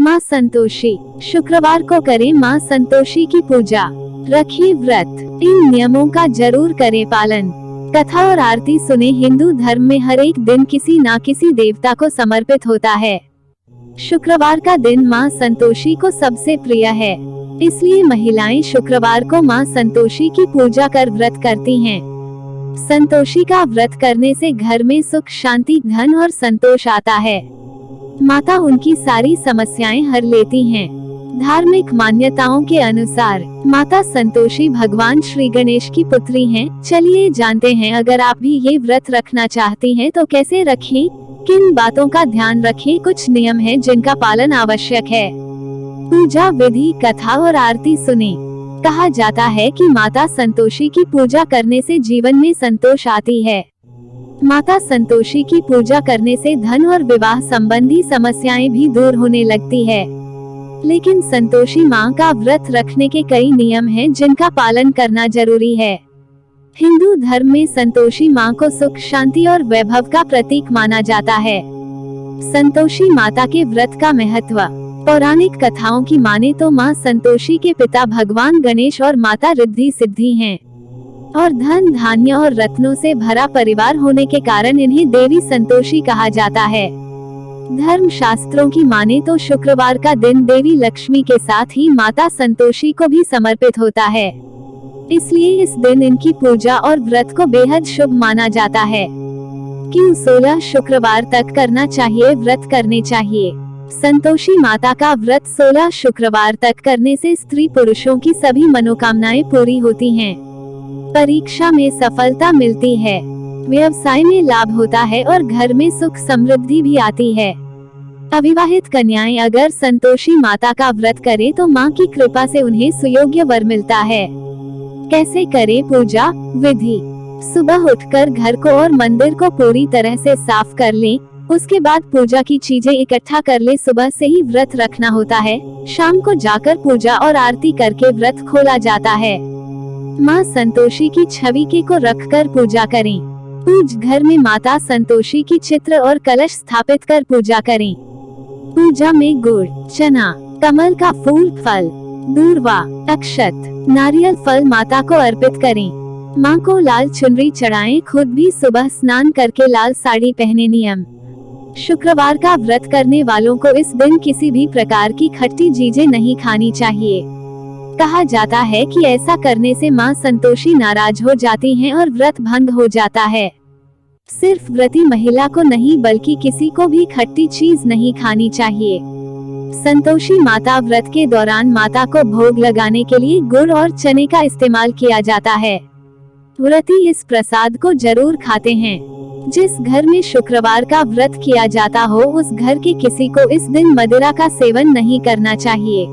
माँ संतोषी, शुक्रवार को करें माँ संतोषी की पूजा, रखिए व्रत, इन नियमों का जरूर करें पालन। कथा और आरती सुने। हिंदू धर्म में हर एक दिन किसी न किसी देवता को समर्पित होता है। शुक्रवार का दिन माँ संतोषी को सबसे प्रिय है, इसलिए महिलाएं शुक्रवार को माँ संतोषी की पूजा कर व्रत करती हैं। संतोषी का व्रत करने से घर में सुख, शांति, धन और संतोष आता है। माता उनकी सारी समस्याएं हर लेती हैं। धार्मिक मान्यताओं के अनुसार माता संतोषी भगवान श्री गणेश की पुत्री हैं। चलिए जानते हैं, अगर आप भी ये व्रत रखना चाहती हैं तो कैसे रखें, किन बातों का ध्यान रखें। कुछ नियम हैं जिनका पालन आवश्यक है। पूजा विधि, कथा और आरती सुने। कहा जाता है कि माता संतोषी की पूजा करने से जीवन में संतोष आती है। माता संतोषी की पूजा करने से धन और विवाह संबंधी समस्याएं भी दूर होने लगती है। लेकिन संतोषी माँ का व्रत रखने के कई नियम हैं जिनका पालन करना जरूरी है। हिंदू धर्म में संतोषी माँ को सुख, शांति और वैभव का प्रतीक माना जाता है। संतोषी माता के व्रत का महत्व। पौराणिक कथाओं की माने तो माँ संतोषी के पिता भगवान गणेश और माता रिद्धि सिद्धि हैं, और धन, धान्य और रत्नों से भरा परिवार होने के कारण इन्हें देवी संतोषी कहा जाता है। धर्म शास्त्रों की माने तो शुक्रवार का दिन देवी लक्ष्मी के साथ ही माता संतोषी को भी समर्पित होता है, इसलिए इस दिन इनकी पूजा और व्रत को बेहद शुभ माना जाता है। क्यों 16 शुक्रवार तक करना चाहिए? व्रत करने चाहिए। संतोषी माता का व्रत 16 शुक्रवार तक करने से स्त्री पुरुषों की सभी मनोकामनाएं पूरी होती हैं। परीक्षा में सफलता मिलती है, व्यवसाय में लाभ होता है और घर में सुख समृद्धि भी आती है। अविवाहित कन्याएं अगर संतोषी माता का व्रत करें तो मां की कृपा से उन्हें सुयोग्य वर मिलता है। कैसे करें पूजा विधि? सुबह उठकर घर को और मंदिर को पूरी तरह से साफ कर लें। उसके बाद पूजा की चीजें इकट्ठा कर ले। सुबह से ही व्रत रखना होता है, शाम को जाकर पूजा और आरती करके व्रत खोला जाता है। माँ संतोषी की छवि के को रखकर पूजा करें। पूज घर में माता संतोषी की चित्र और कलश स्थापित कर पूजा करें। पूजा में गुड़, चना, कमल का फूल, फल, दूर्वा, अक्षत, नारियल फल माता को अर्पित करें। माँ को लाल चुनरी चढ़ाएं। खुद भी सुबह स्नान करके लाल साड़ी पहने। नियम। शुक्रवार का व्रत करने वालों को इस दिन किसी भी प्रकार की खट्टी चीजें नहीं खानी चाहिए। कहा जाता है कि ऐसा करने से माँ संतोषी नाराज हो जाती हैं और व्रत भंग हो जाता है। सिर्फ व्रती महिला को नहीं बल्कि किसी को भी खट्टी चीज नहीं खानी चाहिए। संतोषी माता व्रत के दौरान माता को भोग लगाने के लिए गुड़ और चने का इस्तेमाल किया जाता है। व्रती इस प्रसाद को जरूर खाते हैं। जिस घर में शुक्रवार का व्रत किया जाता हो उस घर के किसी को इस दिन मदिरा का सेवन नहीं करना चाहिए।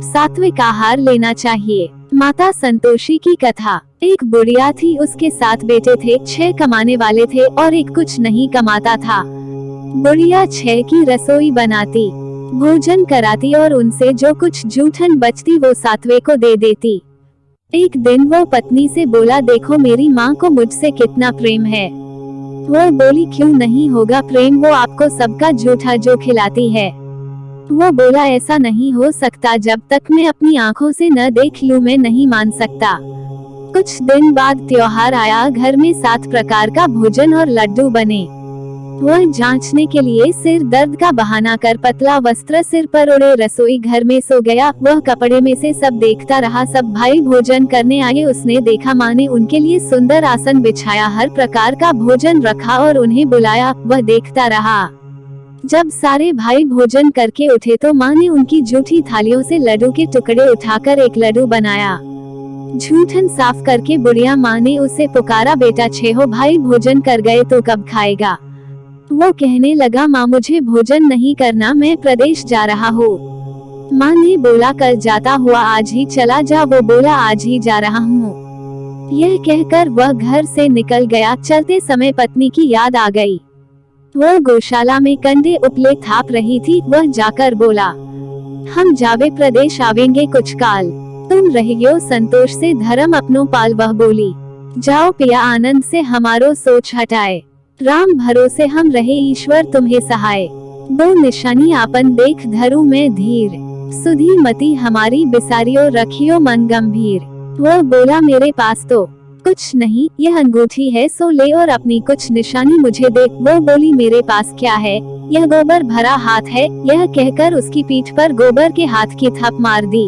सात्विक आहार लेना चाहिए। माता संतोषी की कथा। एक बुढ़िया थी, उसके 7 बेटे थे। 6 कमाने वाले थे और एक कुछ नहीं कमाता था। बुढ़िया 6 की रसोई बनाती, भोजन कराती और उनसे जो कुछ जूठन बचती वो 7वें को दे देती। एक दिन वो पत्नी से बोला, देखो मेरी माँ को मुझसे कितना प्रेम है। वो बोली, क्यों नहीं होगा प्रेम, वो आपको सबका जूठा जो खिलाती है। वो बोला, ऐसा नहीं हो सकता, जब तक मैं अपनी आंखों से न देख लूं मैं नहीं मान सकता। कुछ दिन बाद त्योहार आया। घर में 7 प्रकार का भोजन और लड्डू बने। वह जांचने के लिए सिर दर्द का बहाना कर पतला वस्त्र सिर पर ओढ़े रसोई घर में सो गया। वह कपड़े में से सब देखता रहा। सब भाई भोजन करने आए। उसने देखा माँ ने उनके लिए सुंदर आसन बिछाया, हर प्रकार का भोजन रखा और उन्हें बुलाया। वह देखता रहा। जब सारे भाई भोजन करके उठे तो माँ ने उनकी जूठी थालियों से लड्डू के टुकड़े उठाकर एक लड्डू बनाया। जूठन साफ करके बुढ़िया माँ ने उसे पुकारा, बेटा 6 भाई भोजन कर गए तो कब खाएगा? वो कहने लगा, माँ मुझे भोजन नहीं करना, मैं प्रदेश जा रहा हूँ। माँ ने बोला, कल जाता हुआ आज ही चला जा। वो बोला, आज ही जा रहा हूँ। यह कहकर वह घर से निकल गया। चलते समय पत्नी की याद आ गई। वह गौशाला में कंडे उपले थाप रही थी। वह जाकर बोला, हम जावे प्रदेश आवेंगे कुछ काल, तुम रहियो संतोष से धर्म अपनो पाल। वह बोली, जाओ पिया आनंद से हमारो सोच हटाए, राम भरोसे हम रहे ईश्वर तुम्हें सहाय। दो निशानी आपन देख धरू मैं धीर, सुधी मती हमारी बिसारियो रखियो मन गंभीर। वो बोला मेरे पास तो कुछ नहीं, यह अंगूठी है सो ले और अपनी कुछ निशानी मुझे दे। वो बोली मेरे पास क्या है, यह गोबर भरा हाथ है। यह कहकर उसकी पीठ पर गोबर के हाथ की थप मार दी।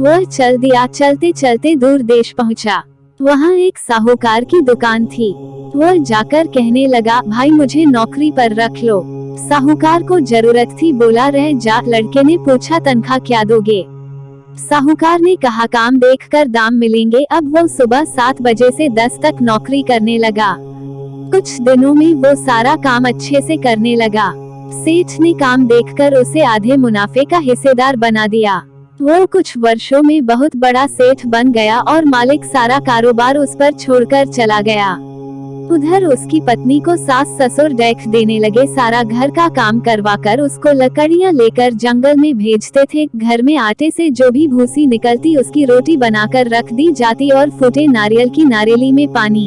वह चल दिया। चलते चलते दूर देश पहुंचा। वहाँ एक साहूकार की दुकान थी। वह जाकर कहने लगा, भाई मुझे नौकरी पर रख लो। साहूकार को जरूरत थी, बोला रह जा। लड़के ने पूछा तनख्वाह क्या दोगे? साहूकार ने कहा काम देखकर दाम मिलेंगे। अब वो सुबह 7 बजे से 10 तक नौकरी करने लगा। कुछ दिनों में वो सारा काम अच्छे से करने लगा। सेठ ने काम देखकर उसे आधे मुनाफे का हिस्सेदार बना दिया। वो कुछ वर्षों में बहुत बड़ा सेठ बन गया और मालिक सारा कारोबार उस पर छोड़कर चला गया। उधर उसकी पत्नी को सास ससुर डेख देने लगे। सारा घर का काम करवाकर उसको लकड़ियां लेकर जंगल में भेजते थे। घर में आटे से जो भी भूसी निकलती उसकी रोटी बनाकर रख दी जाती और फूटे नारियल की नारियली में पानी।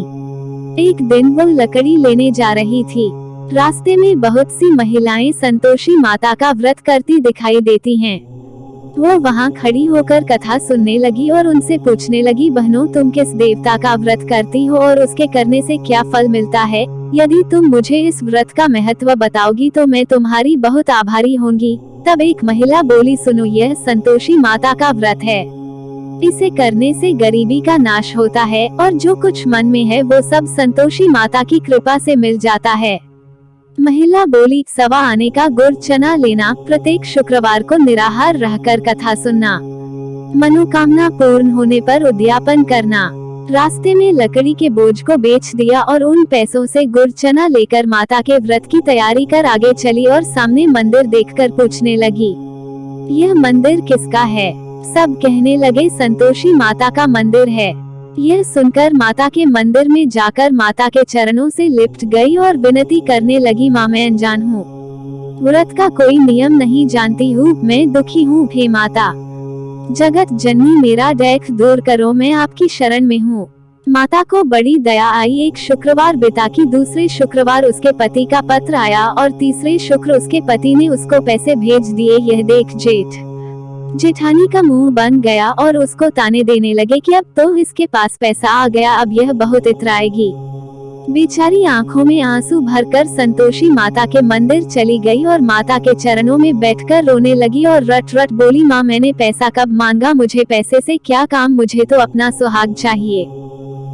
एक दिन वो लकड़ी लेने जा रही थी। रास्ते में बहुत सी महिलाएं संतोषी माता का व्रत करती दिखाई देती हैं। वो वहाँ खड़ी होकर कथा सुनने लगी और उनसे पूछने लगी, बहनों तुम किस देवता का व्रत करती हो और उसके करने से क्या फल मिलता है? यदि तुम मुझे इस व्रत का महत्व बताओगी तो मैं तुम्हारी बहुत आभारी होंगी। तब एक महिला बोली, सुनो यह संतोषी माता का व्रत है। इसे करने से गरीबी का नाश होता है और जो कुछ मन में है वो सब संतोषी माता की कृपा से मिल जाता है। महिला बोली, 1.25 आने का गुड़ चना लेना, प्रत्येक शुक्रवार को निराहार रहकर कथा सुनना, मनोकामना पूर्ण होने पर उद्यापन करना। रास्ते में लकड़ी के बोझ को बेच दिया और उन पैसों से गुड़ चना लेकर माता के व्रत की तैयारी कर आगे चली और सामने मंदिर देखकर पूछने लगी, यह मंदिर किसका है? सब कहने लगे संतोषी माता का मंदिर है। यह सुनकर माता के मंदिर में जाकर माता के चरणों से लिपट गई और विनती करने लगी, माँ मैं अनजान हूँ, व्रत का कोई नियम नहीं जानती हूँ, मैं दुखी हूँ, हे माता जगत जननी मेरा डैख दूर करो, मैं आपकी शरण में हूँ। माता को बड़ी दया आई। एक शुक्रवार बिता की, दूसरे शुक्रवार उसके पति का पत्र आया और तीसरे शुक्र उसके पति ने उसको पैसे भेज दिए। यह देख जेठानी का मुंह बन गया और उसको ताने देने लगे कि अब तो इसके पास पैसा आ गया, अब यह बहुत इतराएगी। बेचारी आंखों में आंसू भरकर संतोषी माता के मंदिर चली गई और माता के चरणों में बैठकर रोने लगी और रट रट बोली, माँ मैंने पैसा कब मांगा, मुझे पैसे से क्या काम, मुझे तो अपना सुहाग चाहिए,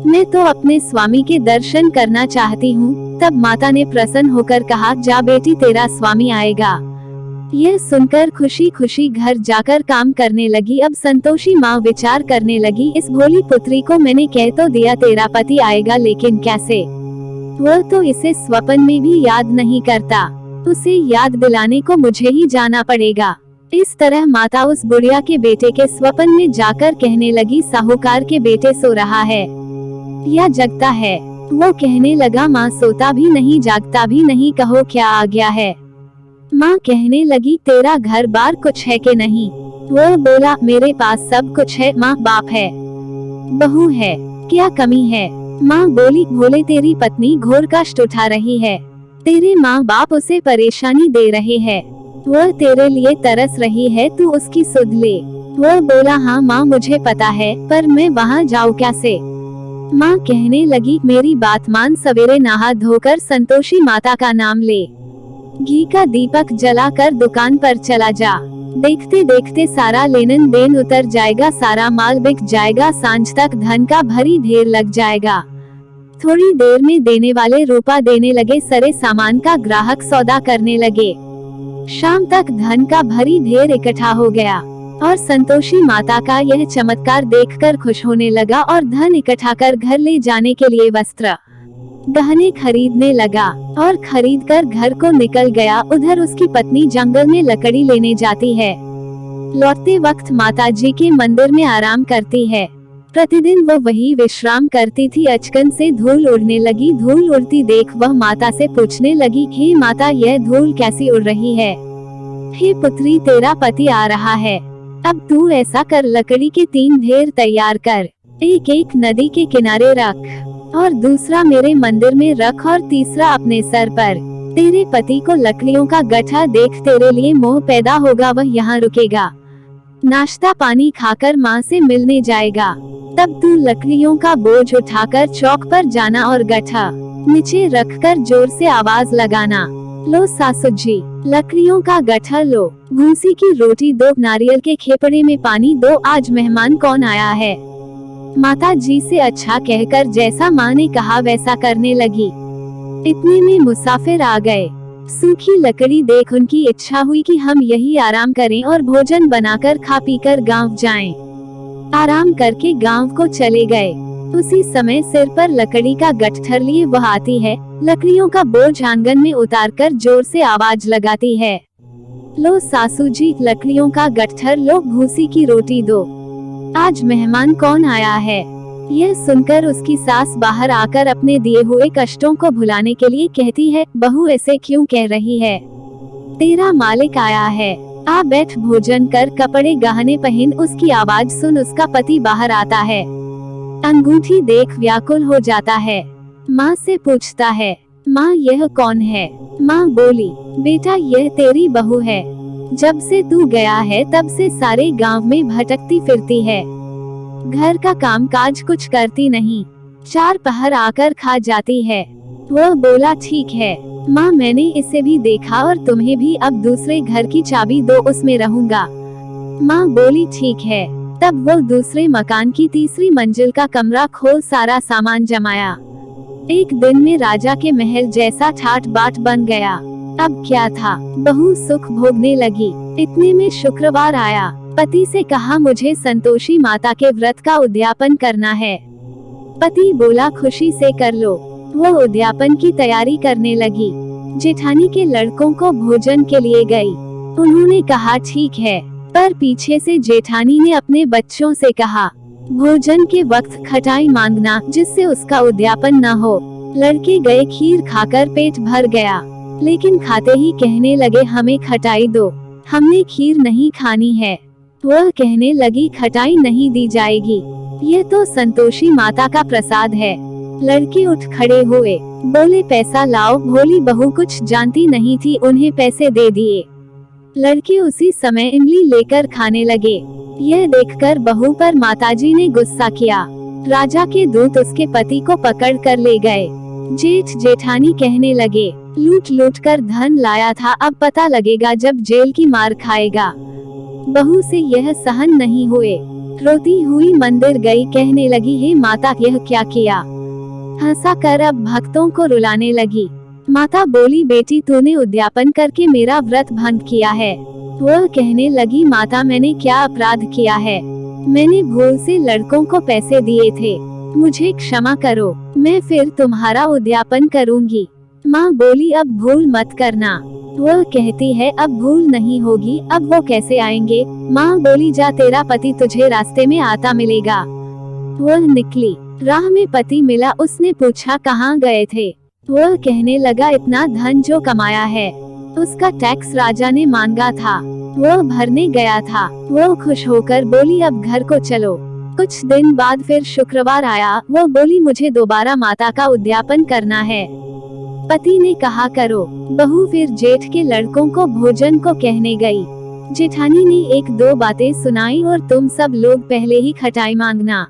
मैं तो अपने स्वामी के दर्शन करना चाहती हूँ। तब माता ने प्रसन्न होकर कहा, जा बेटी तेरा स्वामी आएगा। यह सुनकर खुशी खुशी घर जाकर काम करने लगी। अब संतोषी माँ विचार करने लगी, इस भोली पुत्री को मैंने कह तो दिया तेरा पति आएगा, लेकिन कैसे? वह तो इसे स्वप्न में भी याद नहीं करता, उसे याद दिलाने को मुझे ही जाना पड़ेगा। इस तरह माता उस बुढ़िया के बेटे के स्वप्न में जाकर कहने लगी, साहूकार के बेटे सो रहा है या जगता है? वो कहने लगा, माँ सोता भी नहीं जागता भी नहीं, कहो क्या आ गया है? माँ कहने लगी, तेरा घर बार कुछ है कि नहीं? वो बोला, मेरे पास सब कुछ है माँ, बाप है, बहू है, क्या कमी है? माँ बोली, भोले तेरी पत्नी घोर कष्ट उठा रही है, तेरे माँ बाप उसे परेशानी दे रहे हैं, वह तेरे लिए तरस रही है, तू उसकी सुध ले। वो बोला, हाँ माँ मुझे पता है, पर मैं वहाँ जाऊँ कैसे? माँ कहने लगी, मेरी बात मान, सवेरे नहा धोकर संतोषी माता का नाम ले, घी का दीपक जलाकर दुकान पर चला जा, देखते देखते सारा लेनन देन उतर जाएगा, सारा माल बिक जाएगा, सांझ तक धन का भरी ढेर लग जाएगा। थोड़ी देर में देने वाले रुपया देने लगे, सारे सामान का ग्राहक सौदा करने लगे। शाम तक धन का भरी ढेर इकट्ठा हो गया और संतोषी माता का यह चमत्कार देखकर खुश होने लगा और धन इकट्ठा कर घर ले जाने के लिए वस्त्र गहने खरीदने लगा और खरीदकर घर को निकल गया। उधर उसकी पत्नी जंगल में लकड़ी लेने जाती है। लौटते वक्त माता जी के मंदिर में आराम करती है। प्रतिदिन वो वही विश्राम करती थी। अचकन से धूल उड़ने लगी। धूल उड़ती देख वह माता से पूछने लगी, हे माता यह धूल कैसी उड़ रही है? हे पुत्री तेरा पति आ रहा है, अब तू ऐसा कर, लकड़ी के 3 ढेर तैयार कर, एक नदी के किनारे रख और दूसरा मेरे मंदिर में रख और तीसरा अपने सर पर। तेरे पति को लकड़ियों का गट्ठा देख तेरे लिए मोह पैदा होगा, वह यहाँ रुकेगा, नाश्ता पानी खाकर माँ से मिलने जाएगा, तब तू लकड़ियों का बोझ उठाकर चौक पर जाना और गट्ठा नीचे रखकर जोर से आवाज लगाना। लो सासू जी, लकड़ियों का गट्ठा लो, भूसी की रोटी दो, नारियल के खेपड़े में पानी दो, आज मेहमान कौन आया है। माता जी से अच्छा कहकर जैसा माँ ने कहा वैसा करने लगी। इतने में मुसाफिर आ गए। सूखी लकड़ी देख उनकी इच्छा हुई कि हम यही आराम करें और भोजन बनाकर खा पीकर गांव जाएं। आराम करके गांव को चले गए। उसी समय सिर पर लकड़ी का गट्ठर लिए वह आती है, लकड़ियों का बोझ आंगन में उतारकर जोर से आवाज लगाती है। लो सासू जी, लकड़ियों का गट्ठर लो, भूसी की रोटी दो, आज मेहमान कौन आया है। यह सुनकर उसकी सास बाहर आकर अपने दिए हुए कष्टों को भुलाने के लिए कहती है, बहू ऐसे क्यों कह रही है, तेरा मालिक आया है, आ बैठ भोजन कर, कपड़े गहने पहन। उसकी आवाज सुन उसका पति बाहर आता है, अंगूठी देख व्याकुल हो जाता है। माँ से पूछता है, माँ यह कौन है। माँ बोली, बेटा यह तेरी बहू है, जब से तू गया है तब से सारे गांव में भटकती फिरती है, घर का काम काज कुछ करती नहीं, चार पहर आकर खा जाती है। वह बोला, ठीक है माँ, मैंने इसे भी देखा और तुम्हें भी, अब दूसरे घर की चाबी दो, उसमें रहूंगा। माँ बोली, ठीक है। तब वो दूसरे मकान की तीसरी मंजिल का कमरा खोल सारा सामान जमाया। एक दिन में राजा के महल जैसा ठाट बाट बन गया। अब क्या था, बहू सुख भोगने लगी। इतने में शुक्रवार आया। पति से कहा, मुझे संतोषी माता के व्रत का उद्यापन करना है। पति बोला, खुशी से कर लो। वो उद्यापन की तैयारी करने लगी। जेठानी के लड़कों को भोजन के लिए गई। उन्होंने कहा, ठीक है, पर पीछे से जेठानी ने अपने बच्चों से कहा, भोजन के वक्त खटाई मांगना, जिससे उसका उद्यापन न हो। लड़के गए, खीर खाकर पेट भर गया, लेकिन खाते ही कहने लगे, हमें खटाई दो, हमने खीर नहीं खानी है। वह कहने लगी, खटाई नहीं दी जाएगी, यह तो संतोषी माता का प्रसाद है। लड़के उठ खड़े हुए, बोले, पैसा लाओ। भोली बहू कुछ जानती नहीं थी, उन्हें पैसे दे दिए। लड़के उसी समय इमली लेकर खाने लगे। यह देखकर बहू पर माताजी ने गुस्सा किया। राजा के दूत उसके पति को पकड़ कर ले गए। जेठ जेठानी कहने लगे, लूट लूट कर धन लाया था, अब पता लगेगा जब जेल की मार खाएगा। बहू से यह सहन नहीं हुए। रोती हुई मंदिर गई, कहने लगी, हे माता, यह क्या किया। हंसा कर अब भक्तों को रुलाने लगी। माता बोली, बेटी तूने उद्यापन करके मेरा व्रत भंग किया है। वह कहने लगी, माता मैंने क्या अपराध किया है, मैंने भूल से लड़कों को पैसे दिए थे, मुझे क्षमा करो, मैं फिर तुम्हारा उद्यापन करूंगी। माँ बोली, अब भूल मत करना। वह कहती है, अब भूल नहीं होगी, अब वो कैसे आएंगे। माँ बोली, जा, तेरा पति तुझे रास्ते में आता मिलेगा। वह निकली, राह में पति मिला। उसने पूछा, कहाँ गए थे। वह कहने लगा, इतना धन जो कमाया है उसका टैक्स राजा ने मांगा था, वह भरने गया था। वह खुश होकर बोली, अब घर को चलो। कुछ दिन बाद फिर शुक्रवार आया। वह बोली, मुझे दोबारा माता का उद्यापन करना है। पति ने कहा, करो। बहू फिर जेठ के लड़कों को भोजन को कहने गई। जेठानी ने एक दो बातें सुनाई और तुम सब लोग पहले ही खटाई मांगना।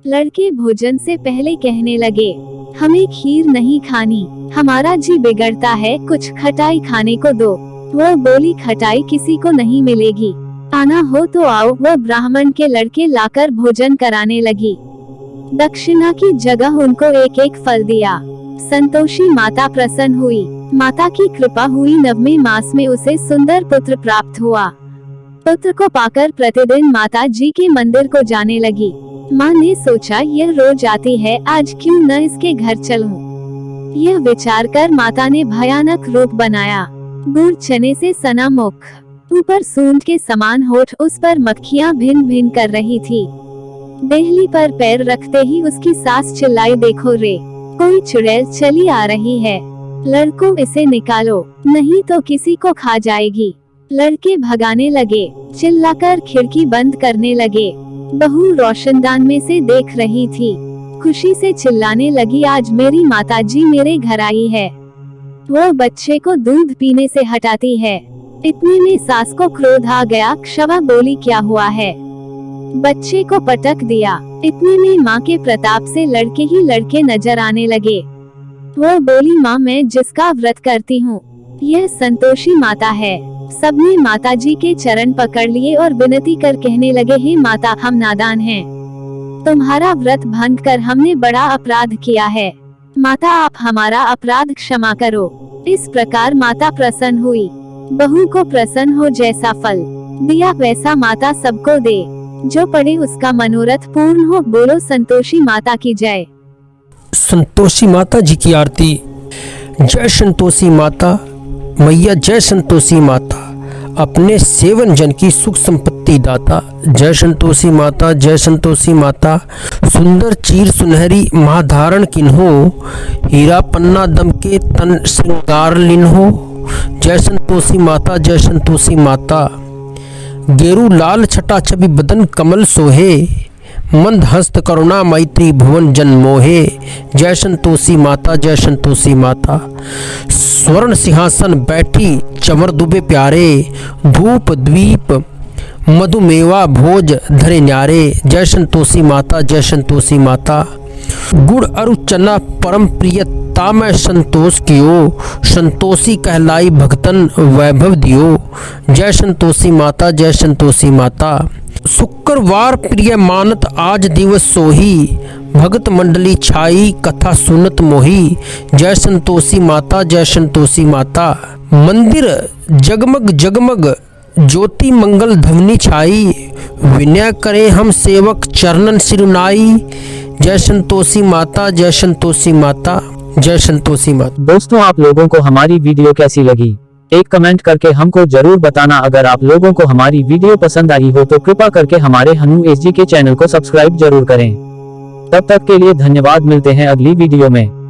लड़के भोजन से पहले कहने लगे, हमें खीर नहीं खानी, हमारा जी बिगड़ता है, कुछ खटाई खाने को दो। वह बोली, खटाई किसी को नहीं मिलेगी, आना हो तो आओ। वह ब्राह्मण के लड़के लाकर भोजन कराने लगी। दक्षिणा की जगह उनको एक एक फल दिया। संतोषी माता प्रसन्न हुई। माता की कृपा हुई। 9वें मास में उसे सुंदर पुत्र प्राप्त हुआ। पुत्र को पाकर प्रतिदिन माता जी के मंदिर को जाने लगी। माँ ने सोचा, यह रोज आती है, आज क्यों न इसके घर चलूं। यह विचार कर माता ने भयानक रूप बनाया। गुड़ चने से सना मुख, ऊपर सूंड के समान होठ, उस पर मक्खियां भिन भिन कर रही थी। देहली पर पैर रखते ही उसकी सास चिल्लाई, देखो रे, कोई चुड़ैल चली आ रही है, लड़कों इसे निकालो, नहीं तो किसी को खा जाएगी। लड़के भगाने लगे, चिल्लाकर खिड़की बंद करने लगे। बहू रोशनदान में से देख रही थी, खुशी से चिल्लाने लगी, आज मेरी माताजी मेरे घर आई है। वो बच्चे को दूध पीने से हटाती है। इतने में सास को क्रोध आ गया। क्षमा बोली, क्या हुआ है? बच्चे को पटक दिया। इतने में माँ के प्रताप से लड़के ही लड़के नजर आने लगे। वो बोली, माँ, मैं जिसका व्रत करती हूँ यह संतोषी माता है। सबने माताजी के चरण पकड़ लिए और विनती कर कहने लगे, हे माता, हम नादान हैं। तुम्हारा व्रत भंग कर हमने बड़ा अपराध किया है। माता, आप हमारा अपराध क्षमा करो। इस प्रकार माता प्रसन्न हुई। बहू को प्रसन्न हो जैसा फल दिया वैसा माता सबको दे। जो पढ़े उसका मनोरथ पूर्ण हो। बोलो संतोषी माता की जय। संतोषी माता जी की आरती। जय संतोषी माता मैया, जय संतोषी माता, अपने सेवन जन की सुख संपत्ति दाता। जय संतोषी माता, जय संतोषी माता, सुंदर चीर सुनहरी महाधारण किन्हो, हीरा पन्ना दम के तन श्रृंगार लिन्हो। जय संतोषी माता, जय संतोषी माता, गेरू लाल छटा छवि बदन कमल सोहे, मंद हस्त करुणा मैत्री भुवन जन मोहे। जय संतोषी माता, जय संतोषी माता, स्वर्ण सिंहासन बैठी चमर दुबे प्यारे, धूप द्वीप मधुमेवा भोज धरे न्यारे। जय संतोषी माता, जय संतोषी माता, गुड़ अरु चना परम प्रियता में संतोष कियो, संतोषी कहलाई भक्तन वैभव दियो। जय संतोषी माता, जय संतोषी माता, शुक्रवार प्रिय मानत आज दिवस सोही, भगत मंडली छाई कथा सुनत मोही। जय संतोषी माता, जय संतोषी माता, मंदिर जगमग जगमग ज्योति मंगल ध्वनि छाई, विनय करे हम सेवक चरणन सिरुनाई। जय संतोषी माता, जय संतोषी माता, जय संतोषी माता। दोस्तों, आप लोगों को हमारी वीडियो कैसी लगी एक कमेंट करके हमको जरूर बताना। अगर आप लोगों को हमारी वीडियो पसंद आई हो तो कृपा करके हमारे हनु एसजी के चैनल को सब्सक्राइब जरूर करें। तब तक के लिए धन्यवाद। मिलते हैं अगली वीडियो में।